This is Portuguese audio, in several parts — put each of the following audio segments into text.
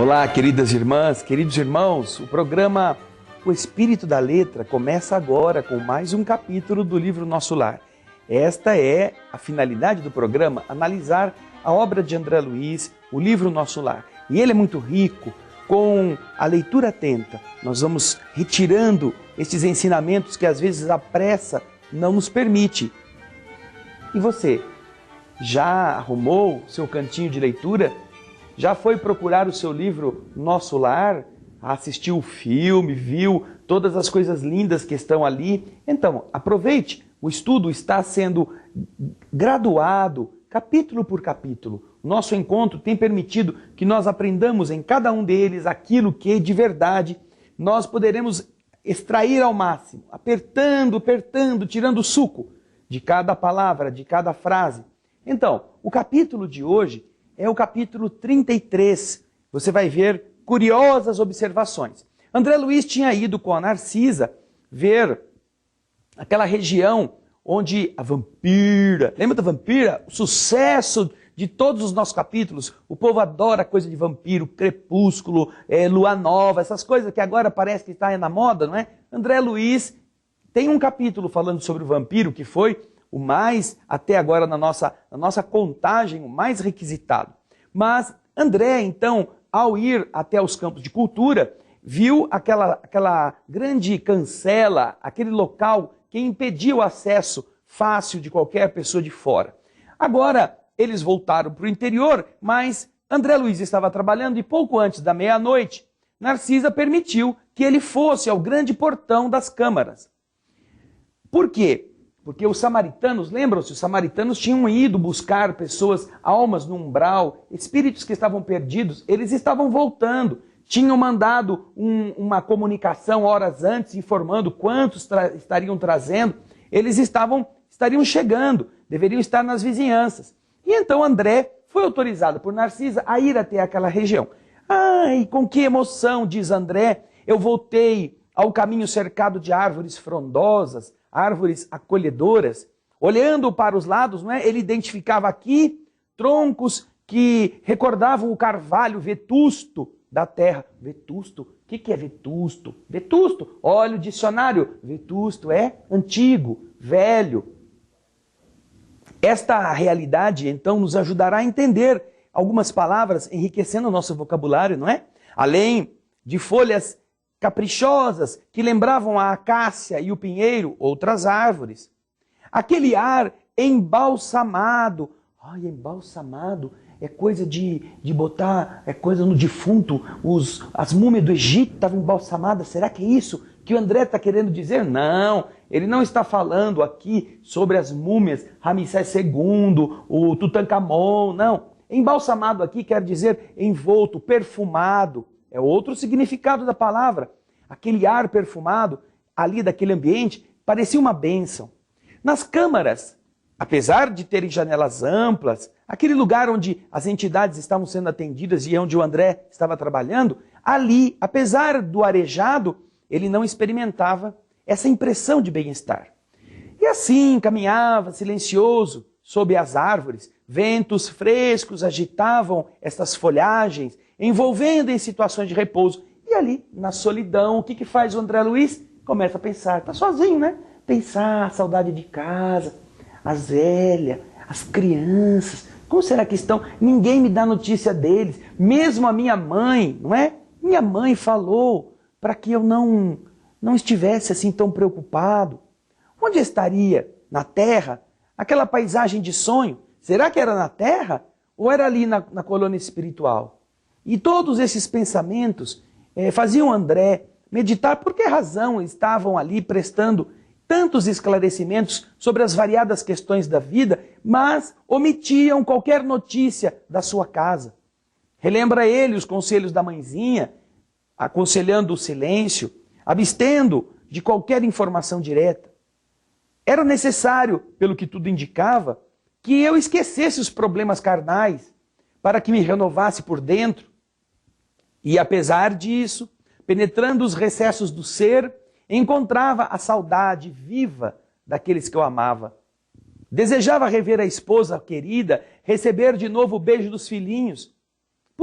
Olá, queridas irmãs, queridos irmãos, o programa O Espírito da Letra começa agora com mais um capítulo do livro Nosso Lar. Esta é a finalidade do programa, analisar a obra de André Luiz, o livro Nosso Lar. E ele é muito rico, com a leitura atenta. Nós vamos retirando estes ensinamentos que às vezes a pressa não nos permite. E você, já arrumou seu cantinho de leitura? Já foi procurar o seu livro Nosso Lar? Assistiu o filme, viu todas as coisas lindas que estão ali? Então, aproveite, o estudo está sendo graduado, capítulo por capítulo. Nosso encontro tem permitido que nós aprendamos em cada um deles aquilo que de verdade nós poderemos extrair ao máximo, apertando, tirando o suco de cada palavra, de cada frase. Então, o capítulo de hoje é o capítulo 33. Você vai ver curiosas observações. André Luiz tinha ido com a Narcisa ver aquela região onde a vampira, lembra da vampira? O sucesso de todos os nossos capítulos. O povo adora coisa de vampiro, crepúsculo, lua nova, essas coisas que agora parece que está na moda, não é? André Luiz tem um capítulo falando sobre o vampiro que foi o mais, até agora na nossa contagem, o mais requisitado. Mas André, então, ao ir até os campos de cultura, viu aquela grande cancela, aquele local que impedia o acesso fácil de qualquer pessoa de fora. Agora, eles voltaram para o interior, mas André Luiz estava trabalhando e pouco antes da meia-noite, Narcisa permitiu que ele fosse ao grande portão das câmaras. Por quê? Porque os samaritanos, lembram-se, os samaritanos tinham ido buscar pessoas, almas no umbral, espíritos que estavam perdidos, eles estavam voltando. Tinham mandado uma comunicação horas antes, informando quantos estariam trazendo. Eles estariam chegando, deveriam estar nas vizinhanças. E então André foi autorizado por Narcisa a ir até aquela região. Ai, com que emoção, diz André, eu voltei ao caminho cercado de árvores frondosas, árvores acolhedoras, olhando para os lados, não é? Ele identificava aqui troncos que recordavam o carvalho vetusto da terra. Vetusto? O que é vetusto? Vetusto, olha o dicionário, vetusto é antigo, velho. Esta realidade, então, nos ajudará a entender algumas palavras, enriquecendo o nosso vocabulário, não é? Além de folhas caprichosas, que lembravam a acácia e o pinheiro, outras árvores. Aquele ar embalsamado. Ai, embalsamado é coisa de botar, é coisa no defunto. As múmias do Egito estavam embalsamadas. Será que é isso que o André está querendo dizer? Não, ele não está falando aqui sobre as múmias, Ramsés II, o Tutankhamon, não. Embalsamado aqui quer dizer envolto, perfumado. É outro significado da palavra. Aquele ar perfumado ali daquele ambiente parecia uma bênção. Nas câmaras, apesar de terem janelas amplas, aquele lugar onde as entidades estavam sendo atendidas e onde o André estava trabalhando, ali, apesar do arejado, ele não experimentava essa impressão de bem-estar. E assim caminhava silencioso sob as árvores, ventos frescos agitavam estas folhagens, envolvendo em situações de repouso. E ali, na solidão, o que faz o André Luiz? Começa a pensar, está sozinho, né? Pensar, saudade de casa, as velhas, as crianças, como será que estão? Ninguém me dá notícia deles, mesmo a minha mãe, não é? Minha mãe falou para que eu não estivesse assim tão preocupado. Onde estaria? Na terra? Aquela paisagem de sonho? Será que era na terra? Ou era ali na colônia espiritual? E todos esses pensamentos faziam André meditar por que razão estavam ali prestando tantos esclarecimentos sobre as variadas questões da vida, mas omitiam qualquer notícia da sua casa. Relembra ele os conselhos da mãezinha, aconselhando o silêncio, abstendo de qualquer informação direta. Era necessário, pelo que tudo indicava, que eu esquecesse os problemas carnais, para que me renovasse por dentro. E apesar disso, penetrando os recessos do ser, encontrava a saudade viva daqueles que eu amava. Desejava rever a esposa querida, receber de novo o beijo dos filhinhos.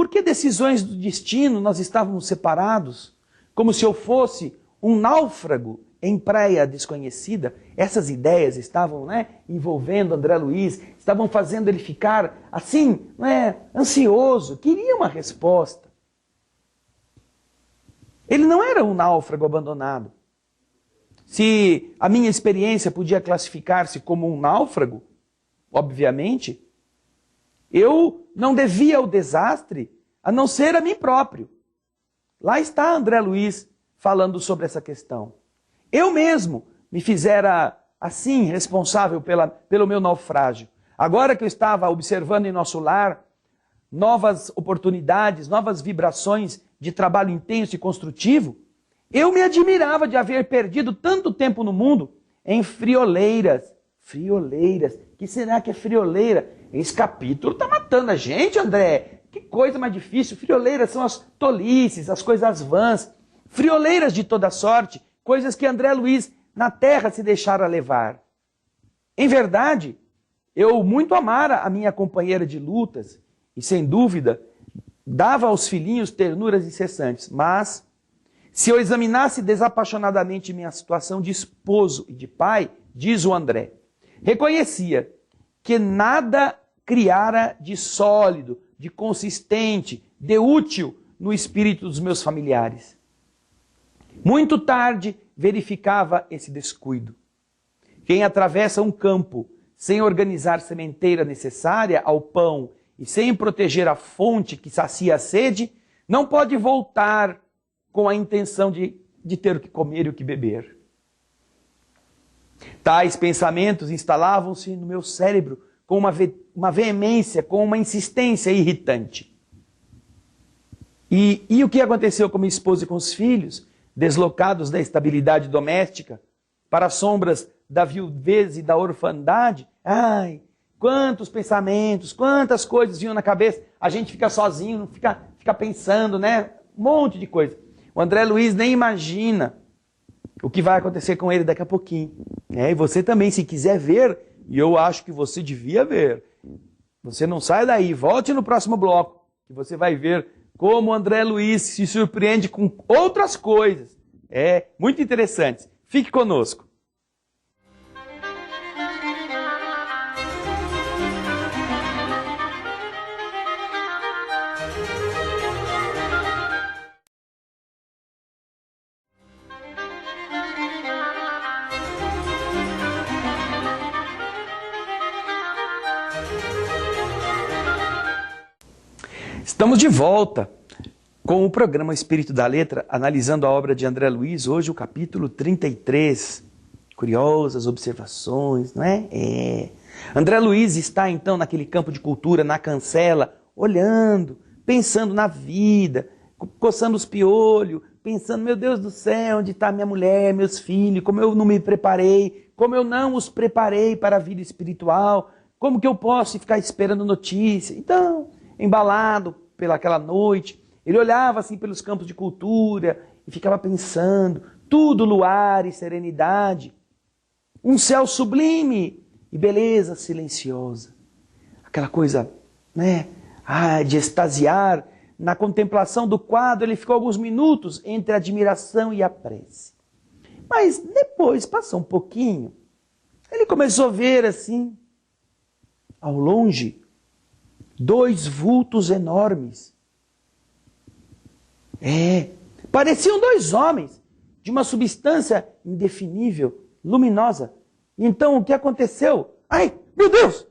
por que decisões do destino nós estávamos separados? Como se eu fosse um náufrago em praia desconhecida. Essas ideias estavam envolvendo André Luiz, estavam fazendo ele ficar assim, ansioso, queria uma resposta. Ele não era um náufrago abandonado. Se a minha experiência podia classificar-se como um náufrago, obviamente, eu não devia ao desastre a não ser a mim próprio. Lá está André Luiz falando sobre essa questão. Eu mesmo me fizera assim responsável pelo meu naufrágio. Agora que eu estava observando em nosso lar novas oportunidades, novas vibrações de trabalho intenso e construtivo, eu me admirava de haver perdido tanto tempo no mundo em frioleiras. Frioleiras. O que será que é frioleira? Esse capítulo está matando a gente, André. Que coisa mais difícil. Frioleiras são as tolices, as coisas vãs. Frioleiras de toda sorte, coisas que André Luiz na terra se deixara levar. Em verdade, eu muito amara a minha companheira de lutas e, sem dúvida, dava aos filhinhos ternuras incessantes, mas se eu examinasse desapaixonadamente minha situação de esposo e de pai, diz o André, reconhecia que nada criara de sólido, de consistente, de útil no espírito dos meus familiares. Muito tarde verificava esse descuido. Quem atravessa um campo sem organizar sementeira necessária ao pão e sem proteger a fonte que sacia a sede, não pode voltar com a intenção de ter o que comer e o que beber. Tais pensamentos instalavam-se no meu cérebro com uma veemência, com uma insistência irritante. E o que aconteceu com minha esposa e com os filhos, deslocados da estabilidade doméstica para as sombras da viuvez e da orfandade? Ai, quantos pensamentos, quantas coisas vinham na cabeça. A gente fica sozinho, fica pensando, um monte de coisa. O André Luiz nem imagina o que vai acontecer com ele daqui a pouquinho. E você também, se quiser ver, e eu acho que você devia ver, você não sai daí, volte no próximo bloco, que você vai ver como o André Luiz se surpreende com outras coisas. Muito interessantes. Fique conosco. Estamos de volta com o programa Espírito da Letra, analisando a obra de André Luiz, hoje o capítulo 33. Curiosas observações, não é? André Luiz está então naquele campo de cultura, na cancela, olhando, pensando na vida, coçando os piolhos, pensando, meu Deus do céu, onde está minha mulher, meus filhos, como eu não me preparei, como eu não os preparei para a vida espiritual, como que eu posso ficar esperando notícia? Então, embalado pelaquela noite, ele olhava assim pelos campos de cultura e ficava pensando, tudo luar e serenidade, um céu sublime e beleza silenciosa. Aquela coisa, de extasiar na contemplação do quadro. Ele ficou alguns minutos entre a admiração e a prece. Mas depois, passou um pouquinho, ele começou a ver assim, ao longe, dois vultos enormes. Pareciam dois homens, de uma substância indefinível, luminosa. E então o que aconteceu? Ai, meu Deus!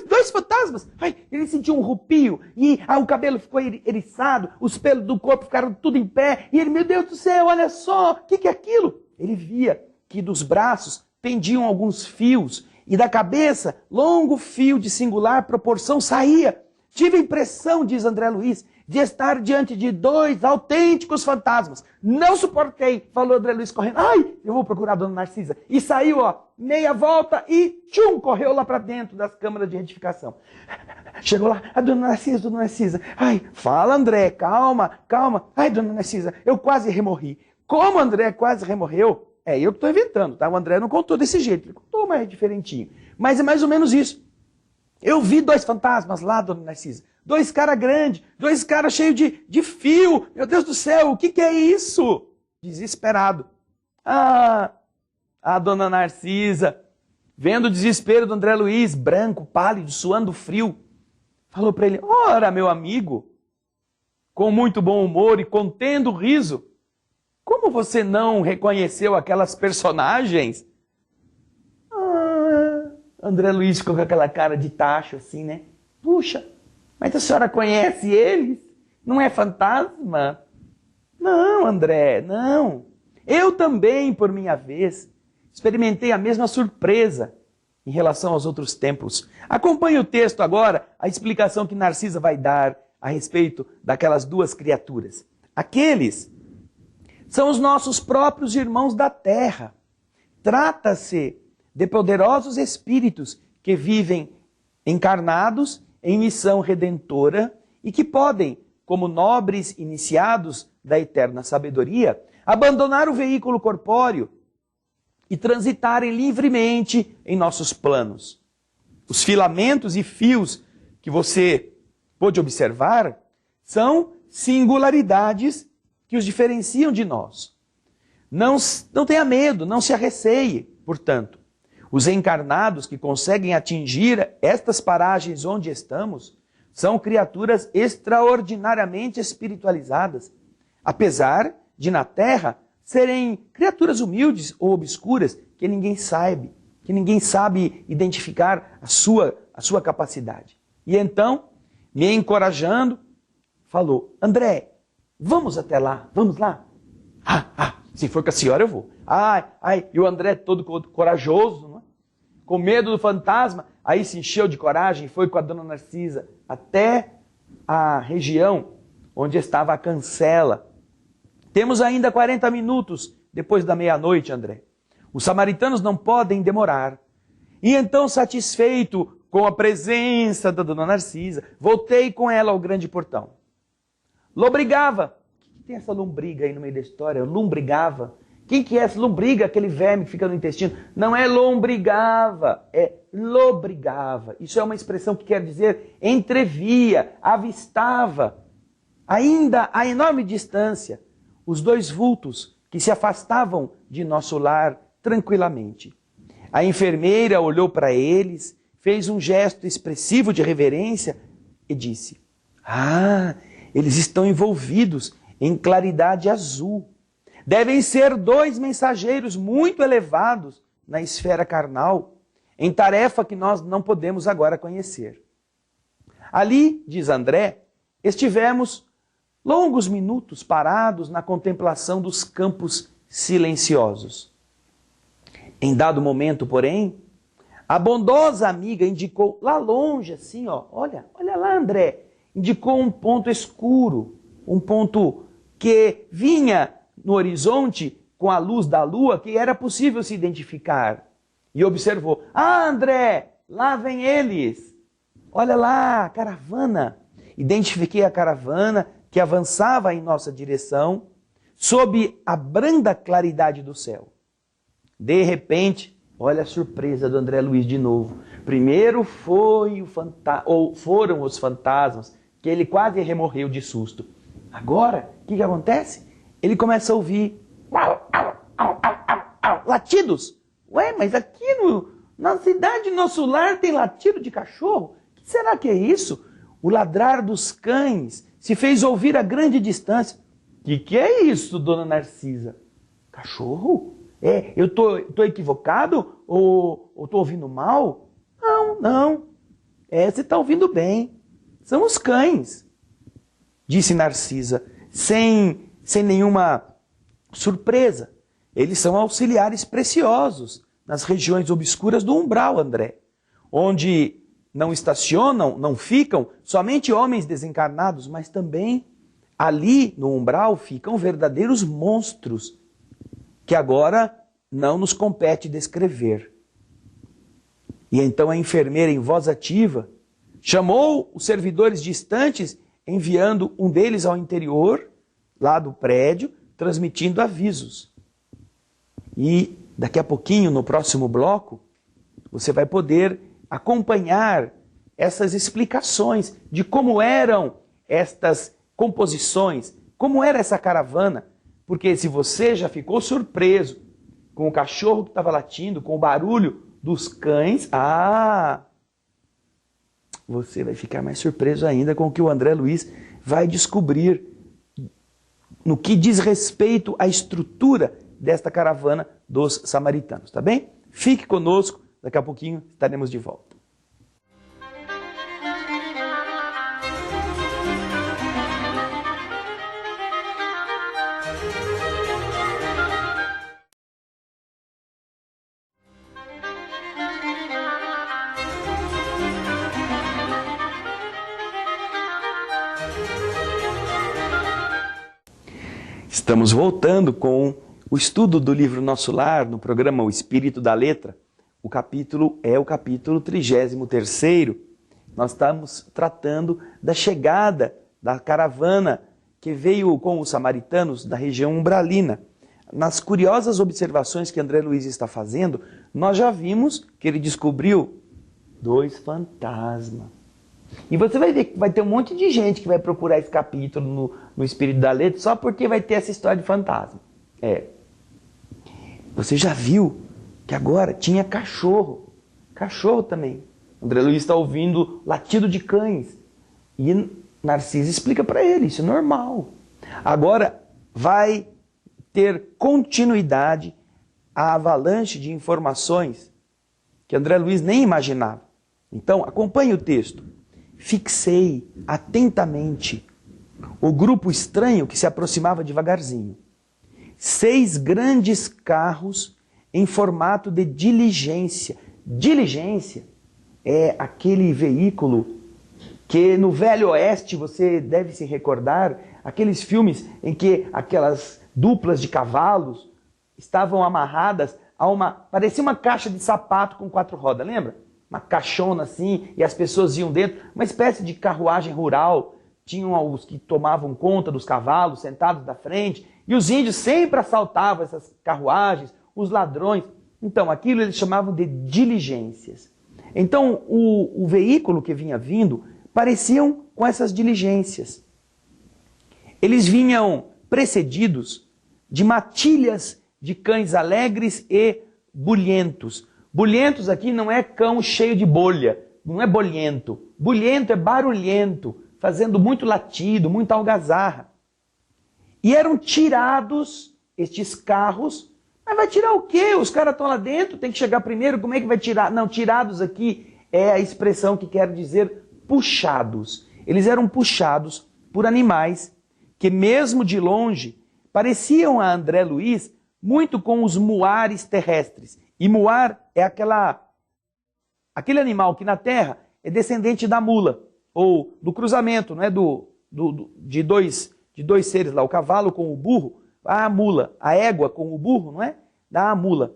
Dois fantasmas! Ai, ele sentiu um rupio, e o cabelo ficou eriçado, os pelos do corpo ficaram tudo em pé, e ele, meu Deus do céu, olha só, o que é aquilo? Ele via que dos braços pendiam alguns fios, e da cabeça, longo fio de singular proporção saía. Tive a impressão, diz André Luiz, de estar diante de dois autênticos fantasmas. Não suportei, falou André Luiz correndo. Ai, eu vou procurar a dona Narcisa. E saiu, meia volta e correu lá para dentro das câmaras de retificação. Chegou lá, a dona Narcisa. Ai, fala André, calma. Ai, dona Narcisa, eu quase remorri. Como André quase remorreu? Eu que estou inventando, tá? O André não contou desse jeito, ele contou mais diferentinho. Mas é mais ou menos isso. Eu vi dois fantasmas lá, dona Narcisa. 2 caras grandes, 2 caras cheios de fio. Meu Deus do céu, o que é isso? Desesperado. A dona Narcisa, vendo o desespero do André Luiz, branco, pálido, suando frio, falou para ele: ora, meu amigo, com muito bom humor e contendo riso, como você não reconheceu aquelas personagens? André Luiz ficou com aquela cara de tacho assim, né? Puxa, mas a senhora conhece eles? Não é fantasma? Não, André, não. Eu também, por minha vez, experimentei a mesma surpresa em relação aos outros templos. Acompanhe o texto agora, a explicação que Narcisa vai dar a respeito daquelas 2 criaturas. Aqueles são os nossos próprios irmãos da terra. Trata-se de poderosos espíritos que vivem encarnados em missão redentora e que podem, como nobres iniciados da eterna sabedoria, abandonar o veículo corpóreo e transitarem livremente em nossos planos. Os filamentos e fios que você pôde observar são singularidades que os diferenciam de nós. Não tenha medo, não se arreceie, portanto. Os encarnados que conseguem atingir estas paragens onde estamos são criaturas extraordinariamente espiritualizadas, apesar de na Terra serem criaturas humildes ou obscuras que ninguém sabe identificar a sua capacidade. E então, me encorajando, falou: André, vamos até lá, vamos lá? Se for com a senhora eu vou. E o André todo corajoso, não é? Com medo do fantasma, aí se encheu de coragem e foi com a dona Narcisa até a região onde estava a cancela. Temos ainda 40 minutos depois da meia-noite, André. Os samaritanos não podem demorar. E então, satisfeito com a presença da dona Narcisa, voltei com ela ao grande portão. Lobrigava. O que tem essa lombriga aí no meio da história? Lombrigava. Quem que é essa lombriga? Aquele verme que fica no intestino. Não é lombrigava, é lobrigava. Isso é uma expressão que quer dizer entrevia, avistava. Ainda a enorme distância, os 2 vultos que se afastavam de nosso lar tranquilamente. A enfermeira olhou para eles, fez um gesto expressivo de reverência e disse: eles estão envolvidos em claridade azul. Devem ser 2 mensageiros muito elevados na esfera carnal, em tarefa que nós não podemos agora conhecer. Ali, diz André, estivemos longos minutos parados na contemplação dos campos silenciosos. Em dado momento, porém, a bondosa amiga indicou lá longe, assim, olha lá, André, indicou um ponto escuro, um ponto que vinha no horizonte com a luz da lua, que era possível se identificar. E observou: André, lá vem eles. Olha lá, a caravana. Identifiquei a caravana que avançava em nossa direção, sob a branda claridade do céu. De repente, olha a surpresa do André Luiz de novo. Primeiro foram os fantasmas, que ele quase remorreu de susto. Agora, o que acontece? Ele começa a ouvir latidos. Ué, mas aqui na cidade, nosso lar, tem latido de cachorro? O que será que é isso? O ladrar dos cães se fez ouvir a grande distância. O que é isso, dona Narcisa? Cachorro? Eu tô equivocado? Ou tô ouvindo mal? Não. Você está ouvindo bem. São os cães, disse Narcisa, sem nenhuma surpresa. Eles são auxiliares preciosos nas regiões obscuras do umbral, André, onde não estacionam, não ficam somente homens desencarnados, mas também ali no umbral ficam verdadeiros monstros que agora não nos compete descrever. E então a enfermeira, em voz ativa, chamou os servidores distantes, enviando um deles ao interior lá do prédio, transmitindo avisos. E daqui a pouquinho, no próximo bloco, você vai poder acompanhar essas explicações de como eram estas composições, como era essa caravana, porque se você já ficou surpreso com o cachorro que estava latindo, com o barulho dos cães, você vai ficar mais surpreso ainda com o que o André Luiz vai descobrir no que diz respeito à estrutura desta caravana dos samaritanos, tá bem? Fique conosco, daqui a pouquinho estaremos de volta. Estamos voltando com o estudo do livro Nosso Lar, no programa O Espírito da Letra. O capítulo é o capítulo 33º. Nós estamos tratando da chegada da caravana que veio com os samaritanos da região umbralina. Nas curiosas observações que André Luiz está fazendo, nós já vimos que ele descobriu 2 fantasmas. E você vai ver que vai ter um monte de gente que vai procurar esse capítulo no Espírito da Letra só porque vai ter essa história de fantasma. Você já viu que agora tinha cachorro. Cachorro também. André Luiz está ouvindo latido de cães. E Narciso explica para ele, isso é normal. Agora vai ter continuidade a avalanche de informações que André Luiz nem imaginava. Então, acompanhe o texto. Fixei atentamente o grupo estranho que se aproximava devagarzinho. 6 grandes carros em formato de diligência. Diligência é aquele veículo que no Velho Oeste você deve se recordar, aqueles filmes em que aquelas duplas de cavalos estavam amarradas a parecia uma caixa de sapato com 4 rodas, lembra? Uma caixona assim, e as pessoas iam dentro, uma espécie de carruagem rural. Tinham os que tomavam conta dos cavalos, sentados da frente, e os índios sempre assaltavam essas carruagens, os ladrões. Então, aquilo eles chamavam de diligências. Então, o veículo que vinha vindo pareciam com essas diligências. Eles vinham precedidos de matilhas de cães alegres e bulhentos. Bulhentos aqui não é cão cheio de bolha, não é bolhento. Bulhento é barulhento, fazendo muito latido, muita algazarra. E eram tirados estes carros. Mas vai tirar o quê? Os caras estão lá dentro, tem que chegar primeiro, como é que vai tirar? Não, tirados aqui é a expressão que quer dizer puxados. Eles eram puxados por animais que mesmo de longe pareciam a André Luiz muito com os muares terrestres. E muar é aquele animal que na terra é descendente da mula, ou do cruzamento, não é? De dois seres lá, o cavalo com o burro, a mula, a égua com o burro, não é? Da mula.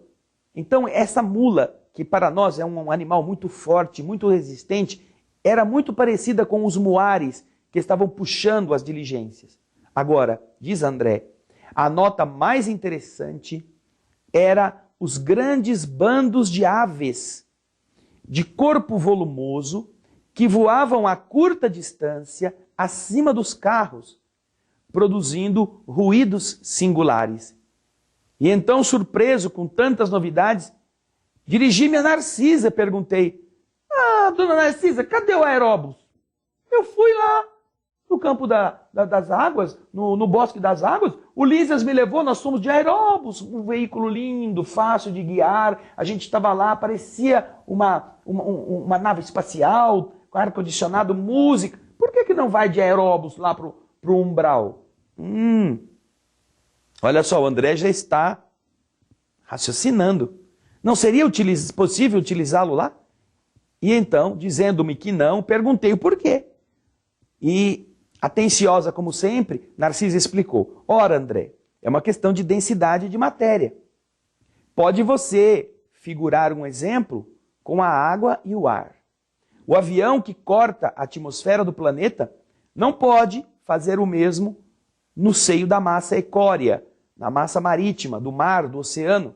Então essa mula, que para nós é um animal muito forte, muito resistente, era muito parecida com os muares que estavam puxando as diligências. Agora, diz André, a nota mais interessante era os grandes bandos de aves, de corpo volumoso, que voavam a curta distância acima dos carros, produzindo ruídos singulares. E então, surpreso com tantas novidades, dirigi-me a Narcisa e perguntei, dona Narcisa, cadê o aeróbus? Eu fui lá no campo das águas, no bosque das águas, o Lísias me levou, nós fomos de aeróbus, um veículo lindo, fácil de guiar, a gente estava lá, parecia uma nave espacial, com ar-condicionado, música. Por que não vai de aeróbus lá pro umbral? Olha só, o André já está raciocinando. Não seria possível utilizá-lo lá? E então, dizendo-me que não, perguntei o porquê. E, atenciosa como sempre, Narcisa explicou. Ora, André, é uma questão de densidade de matéria. Pode você figurar um exemplo com a água e o ar. O avião que corta a atmosfera do planeta não pode fazer o mesmo no seio da massa equórea, na massa marítima, do mar, do oceano.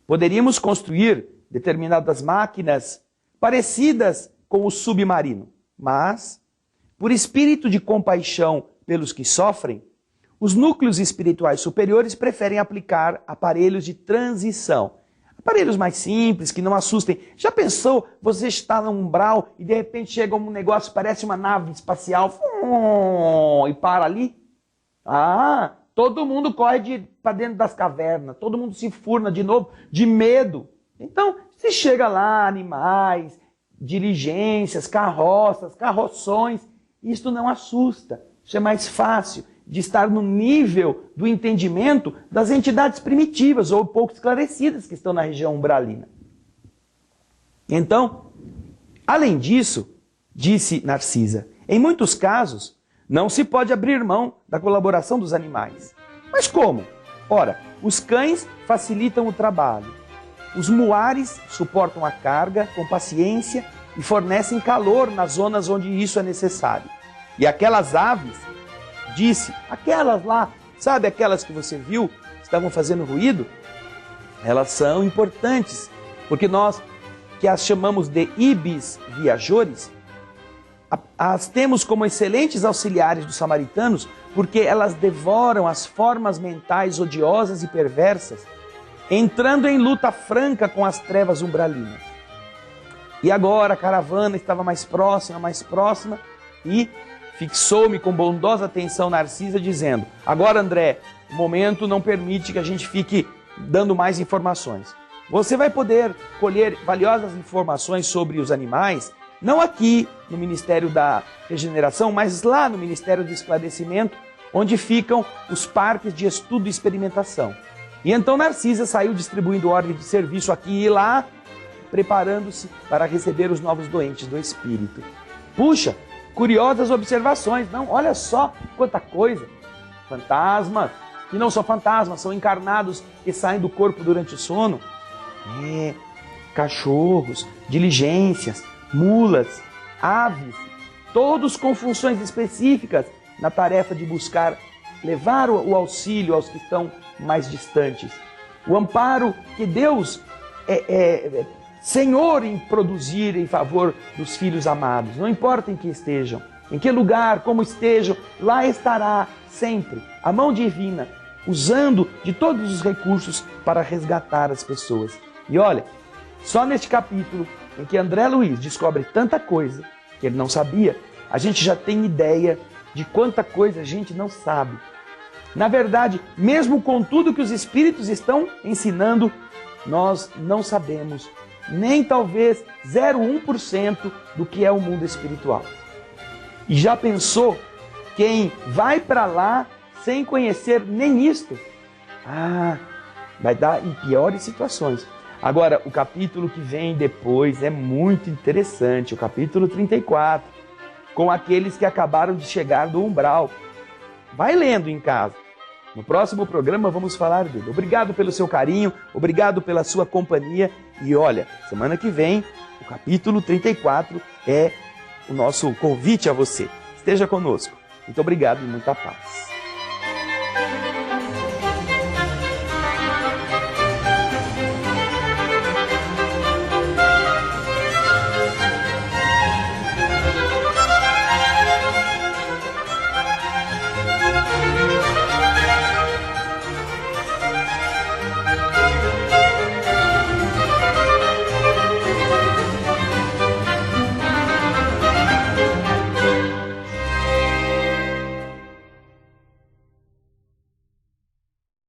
Poderíamos construir determinadas máquinas parecidas com o submarino. Mas, por espírito de compaixão pelos que sofrem, os núcleos espirituais superiores preferem aplicar aparelhos de transição. Aparelhos mais simples, que não assustem. Já pensou, você está no umbral e de repente chega um negócio, parece uma nave espacial, e para ali? Ah, todo mundo corre para dentro das cavernas, todo mundo se furna de novo, de medo. Então, se chega lá, animais, diligências, carroças, carroções, isto não assusta. Isso é mais fácil de estar no nível do entendimento das entidades primitivas ou pouco esclarecidas que estão na região umbralina. Então, além disso, disse Narcisa, em muitos casos, não se pode abrir mão da colaboração dos animais. Mas como? Ora, os cães facilitam o trabalho. Os muares suportam a carga com paciência e fornecem calor nas zonas onde isso é necessário. E aquelas aves, disse, aquelas lá, sabe aquelas que você viu, estavam fazendo ruído? Elas são importantes, porque nós, que as chamamos de ibis viajores, as temos como excelentes auxiliares dos samaritanos, porque elas devoram as formas mentais odiosas e perversas, entrando em luta franca com as trevas umbralinas. E agora a caravana estava mais próxima, e fixou-me com bondosa atenção Narcisa, dizendo, agora André, o momento não permite que a gente fique dando mais informações. Você vai poder colher valiosas informações sobre os animais, não aqui no Ministério da Regeneração, mas lá no Ministério do Esclarecimento, onde ficam os parques de estudo e experimentação. E então Narcisa saiu distribuindo ordem de serviço aqui e lá, preparando-se para receber os novos doentes do espírito. Puxa, curiosas observações, não? Olha só quanta coisa. Fantasmas, que não são fantasmas, são encarnados que saem do corpo durante o sono. Cachorros, diligências, mulas, aves, todos com funções específicas na tarefa de buscar levar o auxílio aos que estão mais distantes. O amparo que Deus é Senhor em produzir em favor dos filhos amados. Não importa em que estejam, em que lugar, como estejam, lá estará sempre a mão divina, usando de todos os recursos para resgatar as pessoas. E olha, só neste capítulo em que André Luiz descobre tanta coisa que ele não sabia, a gente já tem ideia de quanta coisa a gente não sabe. Na verdade, mesmo com tudo que os espíritos estão ensinando, nós não sabemos nem talvez 0,1% do que é o mundo espiritual. E já pensou quem vai para lá sem conhecer nem isto? Vai dar em piores situações. Agora, o capítulo que vem depois é muito interessante, o capítulo 34, com aqueles que acabaram de chegar do umbral. Vai lendo em casa. No próximo programa vamos falar dele. Obrigado pelo seu carinho, obrigado pela sua companhia. E olha, semana que vem, o capítulo 34 é o nosso convite a você. Esteja conosco. Muito obrigado e muita paz.